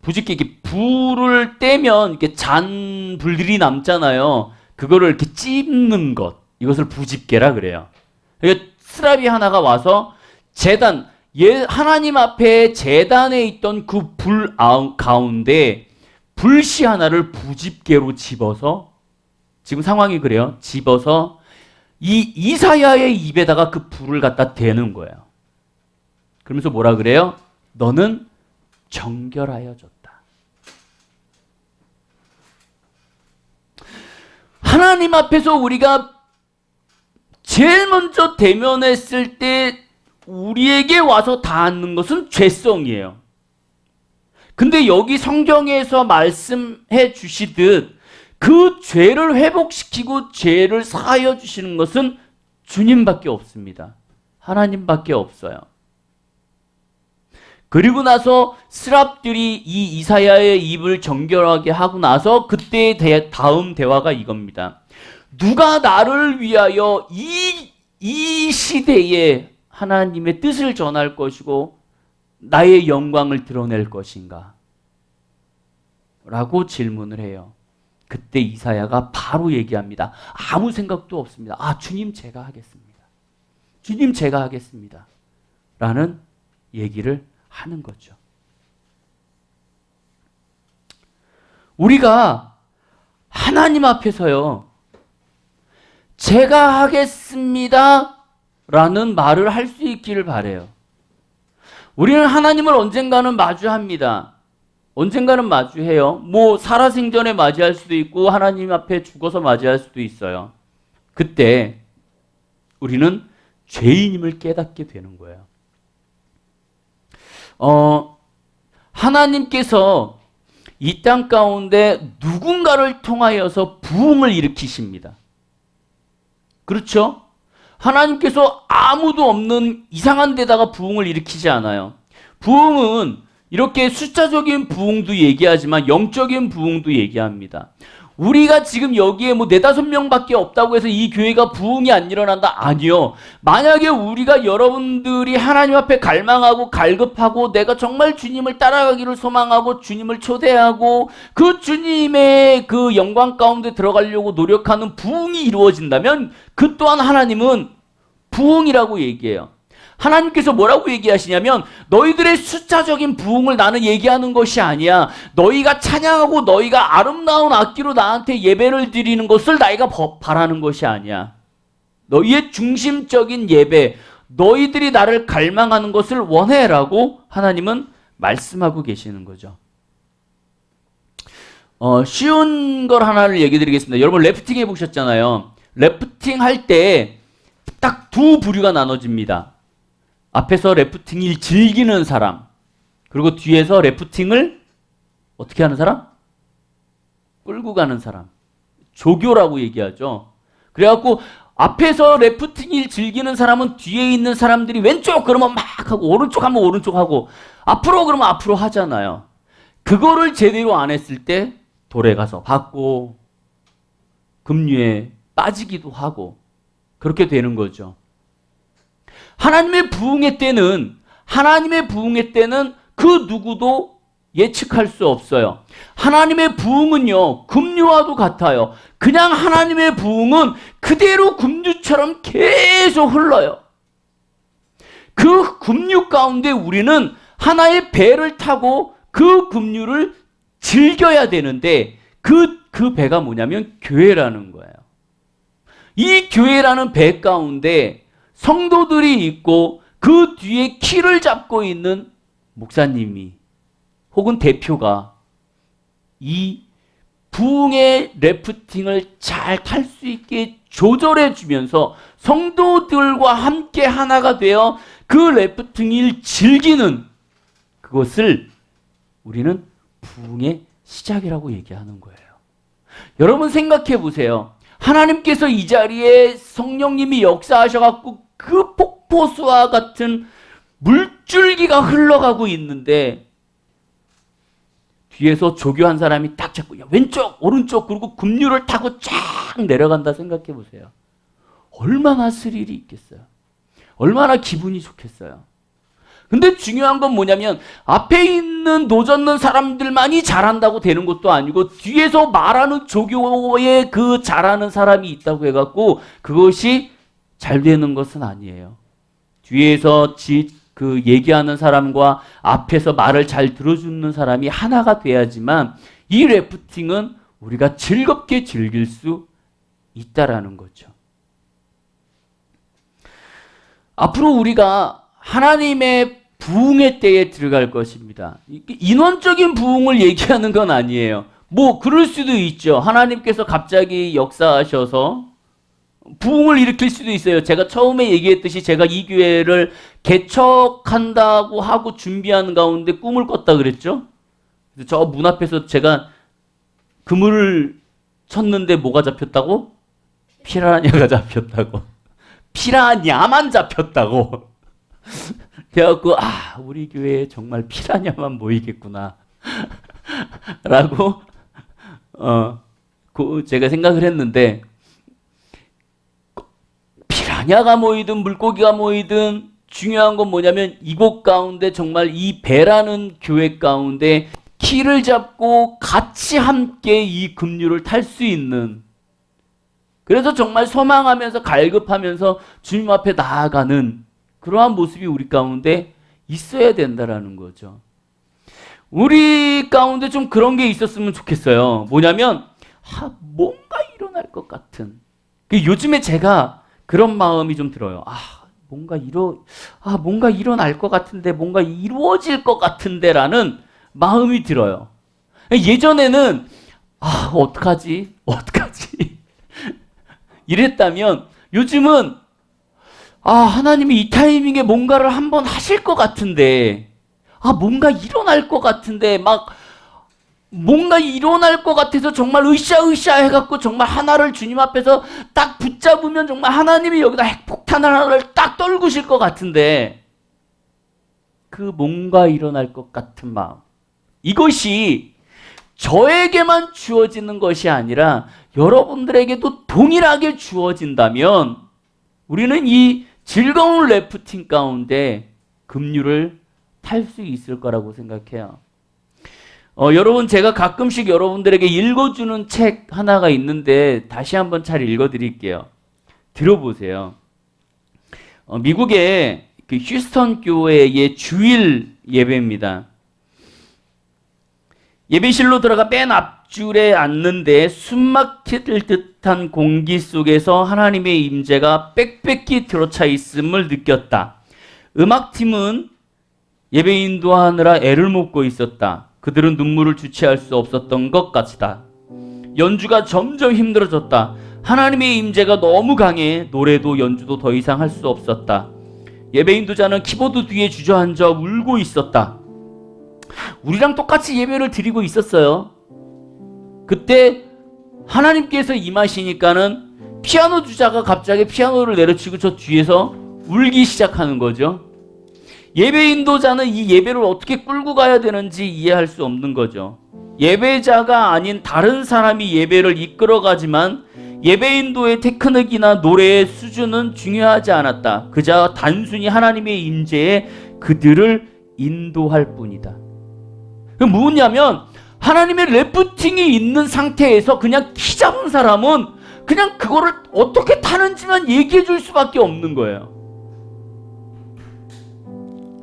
부집게, 이렇게 불을 떼면 이렇게 잔 불들이 남잖아요. 그거를 이렇게 찝는 것, 이것을 부집게라 그래요. 그러니까 스랍이 하나가 와서 제단, 하나님 앞에 제단에 있던 그 불 가운데 불씨 하나를 부집게로 집어서, 지금 상황이 그래요. 집어서 이 이사야의 입에다가 그 불을 갖다 대는 거예요. 그러면서 뭐라 그래요? 너는 정결하여졌다. 하나님 앞에서 우리가 제일 먼저 대면했을 때 우리에게 와서 닿는 것은 죄성이에요. 근데 여기 성경에서 말씀해 주시듯 그 죄를 회복시키고 죄를 사하여 주시는 것은 주님밖에 없습니다. 하나님밖에 없어요. 그리고 나서 스랍들이 이 이사야의 입을 정결하게 하고 나서 그때 다음 대화가 이겁니다. 누가 나를 위하여 이 시대에 하나님의 뜻을 전할 것이고 나의 영광을 드러낼 것인가? 라고 질문을 해요. 그때 이사야가 바로 얘기합니다. 아무 생각도 없습니다. 아, 주님 제가 하겠습니다. 주님 제가 하겠습니다. 라는 얘기를 하는 거죠. 우리가 하나님 앞에서요, 제가 하겠습니다 라는 말을 할 수 있기를 바라요. 우리는 하나님을 언젠가는 마주합니다. 언젠가는 마주해요. 뭐 살아생전에 맞이할 수도 있고 하나님 앞에 죽어서 맞이할 수도 있어요. 그때 우리는 죄인임을 깨닫게 되는 거예요. 하나님께서 이 땅 가운데 누군가를 통하여서 부흥을 일으키십니다. 그렇죠? 하나님께서 아무도 없는 이상한 데다가 부흥을 일으키지 않아요. 부흥은 이렇게 숫자적인 부흥도 얘기하지만 영적인 부흥도 얘기합니다. 우리가 지금 여기에 뭐 4-5명밖에 없다고 해서 이 교회가 부흥이 안 일어난다? 아니요. 만약에 우리가 여러분들이 하나님 앞에 갈망하고 갈급하고 내가 정말 주님을 따라가기를 소망하고 주님을 초대하고 그 주님의 그 영광 가운데 들어가려고 노력하는 부흥이 이루어진다면 그 또한 하나님은 부흥이라고 얘기해요. 하나님께서 뭐라고 얘기하시냐면 너희들의 숫자적인 부흥을 나는 얘기하는 것이 아니야. 너희가 찬양하고 너희가 아름다운 악기로 나한테 예배를 드리는 것을 나희가 바라는 것이 아니야. 너희의 중심적인 예배, 너희들이 나를 갈망하는 것을 원해라고 하나님은 말씀하고 계시는 거죠. 쉬운 걸 하나를 얘기 드리겠습니다. 여러분 래프팅 해보셨잖아요. 래프팅 할 때 딱 두 부류가 나눠집니다. 앞에서 래프팅을 즐기는 사람, 그리고 뒤에서 래프팅을 어떻게 하는 사람? 끌고 가는 사람. 조교라고 얘기하죠. 그래갖고 앞에서 래프팅을 즐기는 사람은 뒤에 있는 사람들이 왼쪽 그러면 막 하고 오른쪽 하면 오른쪽 하고 앞으로 그러면 앞으로 하잖아요. 그거를 제대로 안 했을 때 돌에 가서 받고 급류에 빠지기도 하고 그렇게 되는 거죠. 하나님의 부흥의 때는 그 누구도 예측할 수 없어요. 하나님의 부흥은요, 급류와도 같아요. 그냥 하나님의 부흥은 그대로 급류처럼 계속 흘러요. 그 급류 가운데 우리는 하나의 배를 타고 그 급류를 즐겨야 되는데 그 배가 뭐냐면 교회라는 거예요. 이 교회라는 배 가운데 성도들이 있고 그 뒤에 키를 잡고 있는 목사님이 혹은 대표가 이 부흥의 래프팅을 잘 탈 수 있게 조절해 주면서 성도들과 함께 하나가 되어 그 래프팅을 즐기는 그것을 우리는 부흥의 시작이라고 얘기하는 거예요. 여러분 생각해 보세요. 하나님께서 이 자리에 성령님이 역사하셔갖고 그 폭포수와 같은 물줄기가 흘러가고 있는데 뒤에서 조교 한 사람이 딱 잡고 왼쪽 오른쪽 그리고 급류를 타고 쫙 내려간다 생각해 보세요. 얼마나 스릴이 있겠어요. 얼마나 기분이 좋겠어요. 근데 중요한 건 뭐냐면 앞에 있는 노젓는 사람들만이 잘한다고 되는 것도 아니고 뒤에서 말하는 조교에 그 잘하는 사람이 있다고 해갖고 그것이 잘 되는 것은 아니에요. 뒤에서 그 얘기하는 사람과 앞에서 말을 잘 들어주는 사람이 하나가 돼야지만 이 래프팅은 우리가 즐겁게 즐길 수 있다라는 거죠. 앞으로 우리가 하나님의 부흥의 때에 들어갈 것입니다. 인원적인 부흥을 얘기하는 건 아니에요. 뭐 그럴 수도 있죠. 하나님께서 갑자기 역사하셔서 부흥을 일으킬 수도 있어요. 제가 처음에 얘기했듯이 제가 이 교회를 개척한다고 하고 준비하는 가운데 꿈을 꿨다 그랬죠. 저 문 앞에서 제가 그물을 쳤는데 뭐가 잡혔다고? 피라냐가 잡혔다고. 피라냐만 잡혔다고. 그래갖고 우리 교회에 정말 피라냐만 모이겠구나 라고 제가 생각을 했는데 피라냐가 모이든 물고기가 모이든 중요한 건 뭐냐면 이곳 가운데 정말 이 배라는 교회 가운데 키를 잡고 같이 함께 이 급류를 탈 수 있는, 그래서 정말 소망하면서 갈급하면서 주님 앞에 나아가는 그러한 모습이 우리 가운데 있어야 된다라는 거죠. 우리 가운데 좀 그런 게 있었으면 좋겠어요. 뭐냐면 뭔가 일어날 것 같은. 요즘에 제가 그런 마음이 좀 들어요. 뭔가 일어날 것 같은데, 뭔가 이루어질 것 같은데라는 마음이 들어요. 예전에는 어떡하지 이랬다면 요즘은 하나님이 이 타이밍에 뭔가를 한번 하실 것 같은데, 뭔가 일어날 것 같은데, 뭔가 일어날 것 같아서 정말 으쌰으쌰 해갖고 정말 하나를 주님 앞에서 딱 붙잡으면 정말 하나님이 여기다 핵폭탄 하나를 딱 떨구실 것 같은데, 그 뭔가 일어날 것 같은 마음, 이것이 저에게만 주어지는 것이 아니라 여러분들에게도 동일하게 주어진다면 우리는 이 즐거운 래프팅 가운데 급류를 탈 수 있을 거라고 생각해요. 여러분, 제가 가끔씩 여러분들에게 읽어주는 책 하나가 있는데 다시 한번 잘 읽어드릴게요. 들어보세요. 미국의 그 휴스턴 교회의 주일 예배입니다. 예배실로 들어가 맨 앞줄에 앉는데 숨막힐 듯한 공기 속에서 하나님의 임재가 빽빽히 들어차 있음을 느꼈다. 음악팀은 예배 인도하느라 애를 먹고 있었다. 그들은 눈물을 주체할 수 없었던 것 같다. 연주가 점점 힘들어졌다. 하나님의 임재가 너무 강해 노래도 연주도 더 이상 할 수 없었다. 예배 인도자는 키보드 뒤에 주저앉아 울고 있었다. 우리랑 똑같이 예배를 드리고 있었어요. 그때 하나님께서 임하시니까는 피아노 주자가 갑자기 피아노를 내려치고 저 뒤에서 울기 시작하는 거죠. 예배 인도자는 이 예배를 어떻게 끌고 가야 되는지 이해할 수 없는 거죠. 예배자가 아닌 다른 사람이 예배를 이끌어가지만 예배 인도의 테크닉이나 노래의 수준은 중요하지 않았다. 그저 단순히 하나님의 임재에 그들을 인도할 뿐이다. 뭐냐면 하나님의 래프팅이 있는 상태에서 그냥 키 잡은 사람은 그냥 그거를 어떻게 타는지만 얘기해 줄 수밖에 없는 거예요.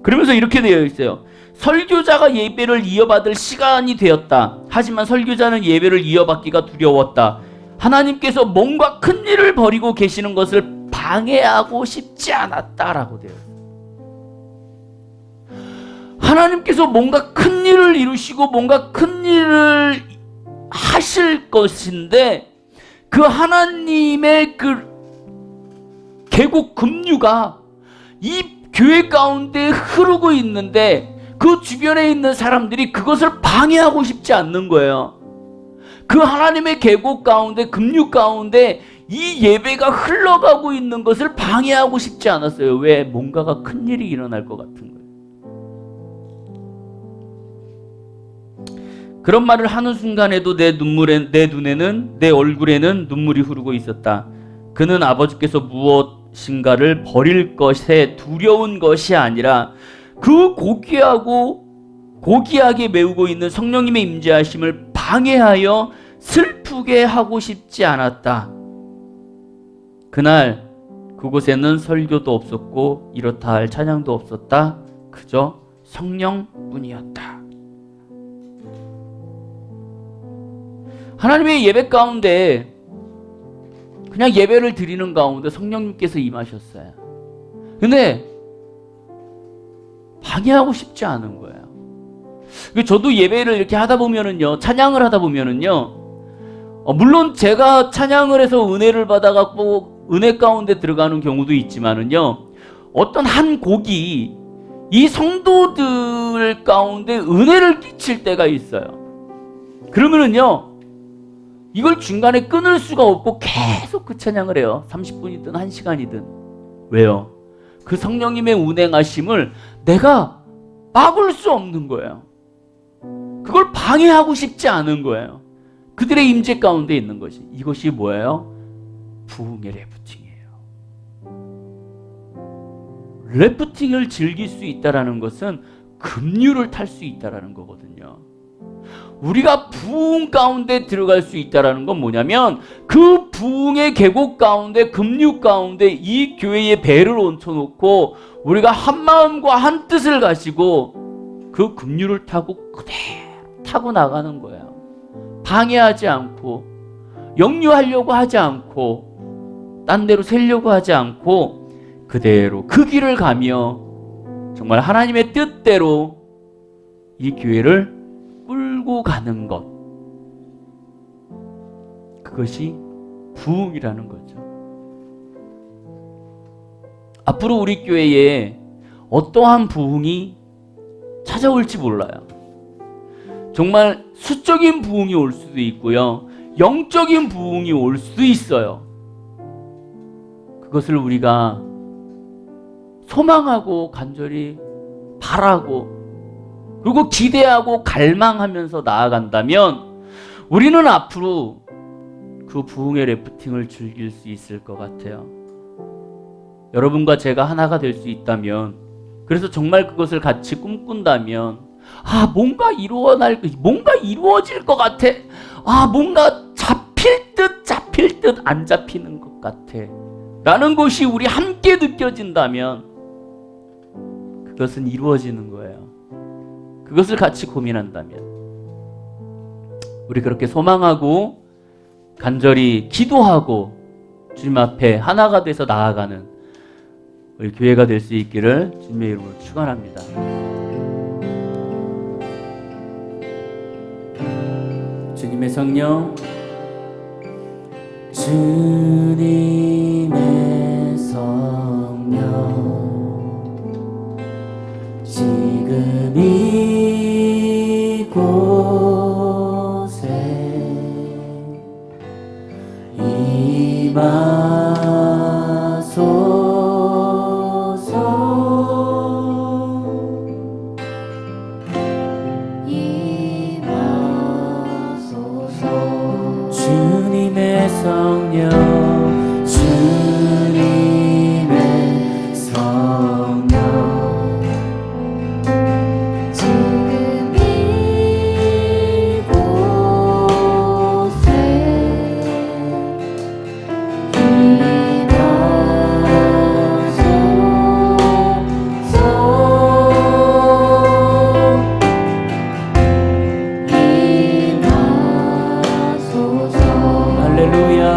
그러면서 이렇게 되어 있어요. 설교자가 예배를 이어받을 시간이 되었다. 하지만 설교자는 예배를 이어받기가 두려웠다. 하나님께서 뭔가 큰 일을 벌이고 계시는 것을 방해하고 싶지 않았다라고 되어 있어요. 하나님께서 뭔가 큰 일을 이루시고 뭔가 큰 일을 하실 것인데 그 하나님의 그 계곡 급류가 이 교회 가운데 흐르고 있는데 그 주변에 있는 사람들이 그것을 방해하고 싶지 않는 거예요. 그 하나님의 계곡 가운데, 급류 가운데 이 예배가 흘러가고 있는 것을 방해하고 싶지 않았어요. 왜? 뭔가가 큰일이 일어날 것 같은 거예요. 그런 말을 하는 순간에도 내 눈에는, 내 얼굴에는 눈물이 흐르고 있었다. 그는 아버지께서 무엇인가를 버릴 것에 두려운 것이 아니라 그 고귀하게 메우고 있는 성령님의 임재하심을 방해하여 슬프게 하고 싶지 않았다. 그날 그곳에는 설교도 없었고 이렇다 할 찬양도 없었다. 그저 성령뿐이었다. 하나님의 예배 가운데 그냥 예배를 드리는 가운데 성령님께서 임하셨어요. 근데 방해하고 싶지 않은 거예요. 저도 예배를 이렇게 하다 보면은요, 찬양을 하다 보면은요, 물론 제가 찬양을 해서 은혜를 받아갖고 은혜 가운데 들어가는 경우도 있지만은요, 어떤 한 곡이 이 성도들 가운데 은혜를 끼칠 때가 있어요. 그러면은요, 이걸 중간에 끊을 수가 없고 계속 그 찬양을 해요. 30분이든 1시간이든. 왜요? 그 성령님의 운행하심을 내가 막을 수 없는 거예요. 그걸 방해하고 싶지 않은 거예요. 그들의 임재 가운데 있는 것이. 이것이 뭐예요? 부흥의 래프팅이에요. 래프팅을 즐길 수 있다는 것은 급류를 탈 수 있다는 거거든요. 우리가 부흥 가운데 들어갈 수 있다는 건 뭐냐면 그 부흥의 계곡 가운데, 급류 가운데 이 교회의 배를 얹혀놓고 우리가 한 마음과 한 뜻을 가지고 그 급류를 타고 그대로 타고 나가는 거예요. 방해하지 않고, 역류하려고 하지 않고, 딴 데로 새려고 하지 않고 그대로 그 길을 가며 정말 하나님의 뜻대로 이 교회를 끌고 가는 것, 그것이 부흥이라는 거죠. 앞으로 우리 교회에 어떠한 부흥이 찾아올지 몰라요. 정말 수적인 부흥이 올 수도 있고요, 영적인 부흥이 올 수도 있어요. 그것을 우리가 소망하고 간절히 바라고 그리고 기대하고 갈망하면서 나아간다면 우리는 앞으로 그 부흥의 래프팅을 즐길 수 있을 것 같아요. 여러분과 제가 하나가 될 수 있다면, 그래서 정말 그것을 같이 꿈꾼다면, 뭔가 이루어질 것 같아. 뭔가 잡힐 듯 안 잡히는 것 같아. 라는 것이 우리 함께 느껴진다면 그것은 이루어지는 거예요. 그것을 같이 고민한다면 우리 그렇게 소망하고 간절히 기도하고 주님 앞에 하나가 돼서 나아가는 우리 교회가 될 수 있기를 주님의 이름으로 축원합니다. 주님의 성령, 주님의 성령, 지금 이곳에 임하소서. 주님의 성령, 주님의 성령, 지금 이곳에 임하소서. 할렐루야.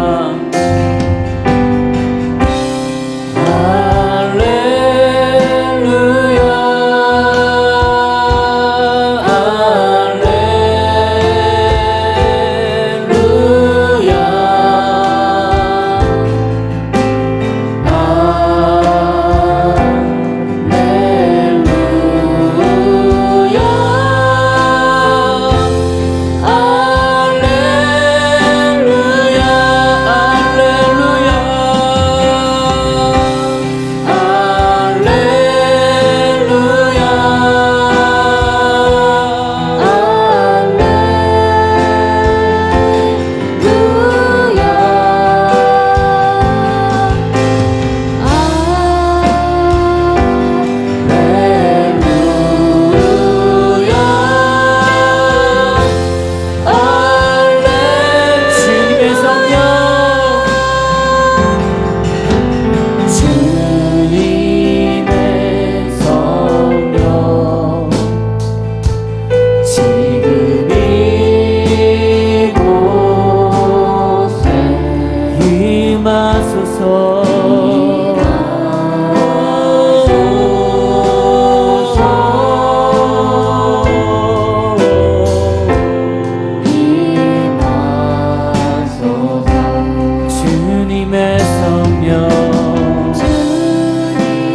주님의 성령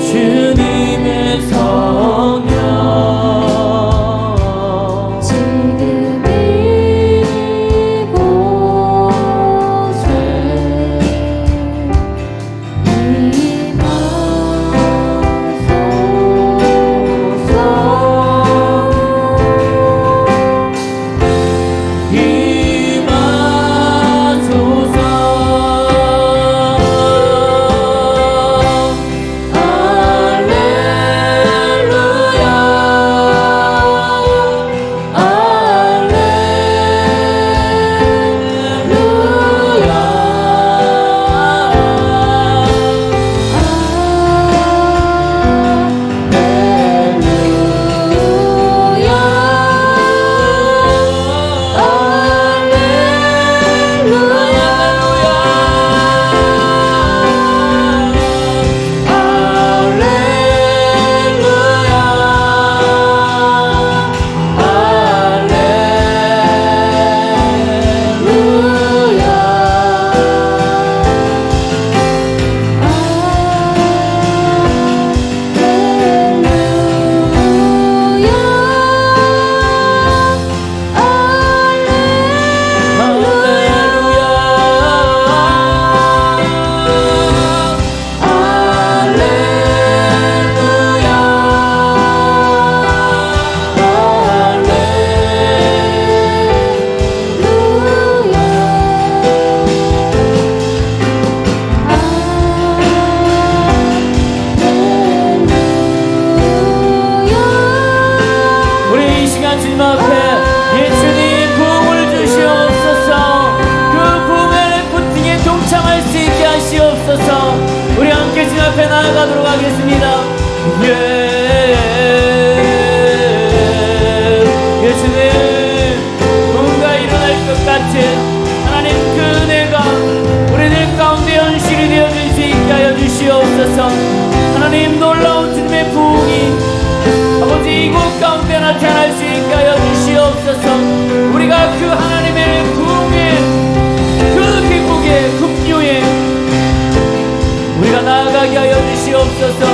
주님의 성령 지금 이곳에 앞에 나아가도록 하겠습니다. 예수님, 뭔가 일어날 것 같은 하나님 그 은혜가 우리들 가운데 현실이 되어질 수 있게 하여 주시옵소서. 하나님 놀라운 주님의 부흥이 아버지 이곳 가운데 나타날 수 있게 하여 주시옵소서. 우리가 그 하나님의 부흥의 그 기국의 급류에 우리가 나아가게 하여 주시옵소서.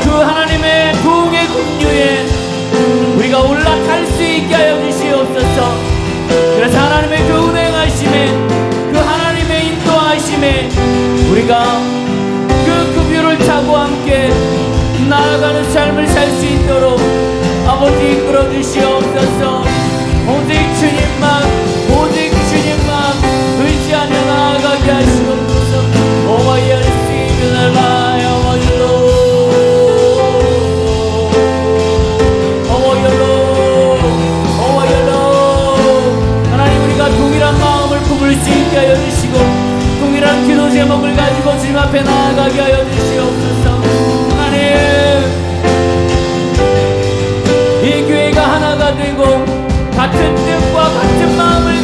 그 하나님의 부흥의 급류에 우리가 올라갈 수 있게 하여 주시옵소서. 그래서 하나님의 그 운행하심에 그 하나님의 인도하심에 우리가 그 급류를 타고 함께 나아가는 삶을 살 수 있도록 아버지 이끌어 주시옵소서. 오직 주님만 의지하며 나아가게 하시옵소서. Oh, I receive the light of your Lord. Oh, your Lord. Oh, your Lord. 하나님, 우리가 동일한 마음을 품을 수 있게 하여 주시고 동일한 기도 제목을 가지고 주님 앞에 나아가게 하여 주시옵소서. 하나님, 이 교회가 하나가 되고 같은 뜻과 같은 마음을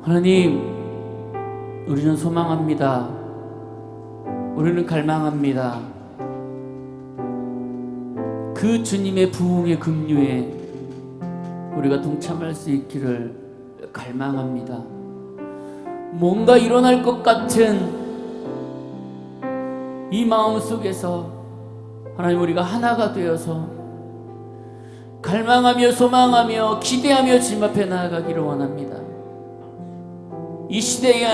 하나님, 우리는 소망합니다. 우리는 갈망합니다. 그 주님의 부흥의 긍휼에 우리가 동참할 수 있기를 갈망합니다. 뭔가 일어날 것 같은 이 마음 속에서 하나님, 우리가 하나가 되어서 갈망하며 소망하며 기대하며 주님 앞에 나아가기를 원합니다. 이 시대에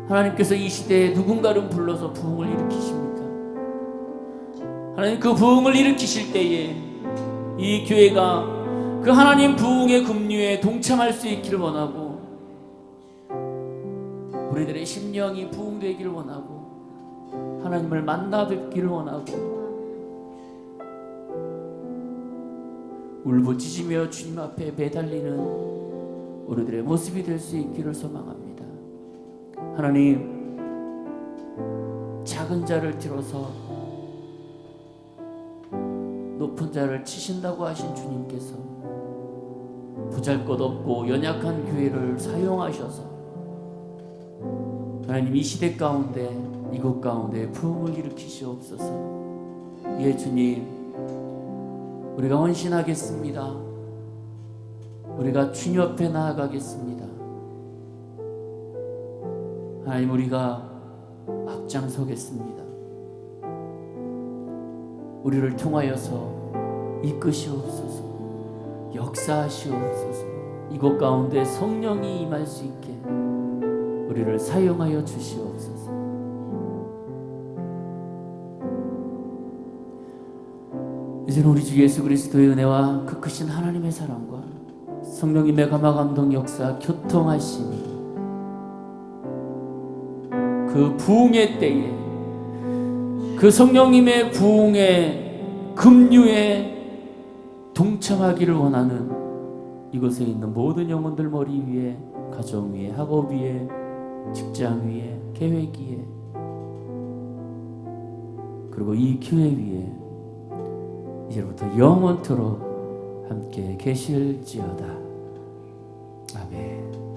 하나님께서 이 시대에 누군가를 불러서 부흥을 일으키십니다. 하나님, 그 부흥을 일으키실 때에 이 교회가 그 하나님 부흥의 긍휼에 동참할 수 있기를 원하고, 우리들의 심령이 부흥되기를 원하고, 하나님을 만나 뵙기를 원하고, 울부짖으며 주님 앞에 매달리는 우리들의 모습이 될 수 있기를 소망합니다. 하나님, 작은 자를 들어서 높은 자를 치신다고 하신 주님께서 보잘것없고 연약한 교회를 사용하셔서 하나님, 이 시대 가운데, 이곳 가운데 부흥을 일으키시옵소서. 예, 주님, 우리가 헌신하겠습니다. 우리가 주님 앞에 나아가겠습니다. 하나님, 우리가 앞장서겠습니다. 우리를 통하여서 이끄시옵소서. 역사하시옵소서. 이곳 가운데 성령이 임할 수 있게 우리를 사용하여 주시옵소서. 이제는 우리 주 예수 그리스도의 은혜와 그 크신 하나님의 사랑과 성령님의 감화 감동 역사 교통하심이 그 부흥의 때에, 그 성령님의 부흥의 긍휼에 동참하기를 원하는 이곳에 있는 모든 영혼들 머리 위에, 가정 위에, 학업 위에, 직장 위에, 계획 위에, 그리고 이 교회 위에 이제부터 영원토록 함께 계실지어다. 아멘.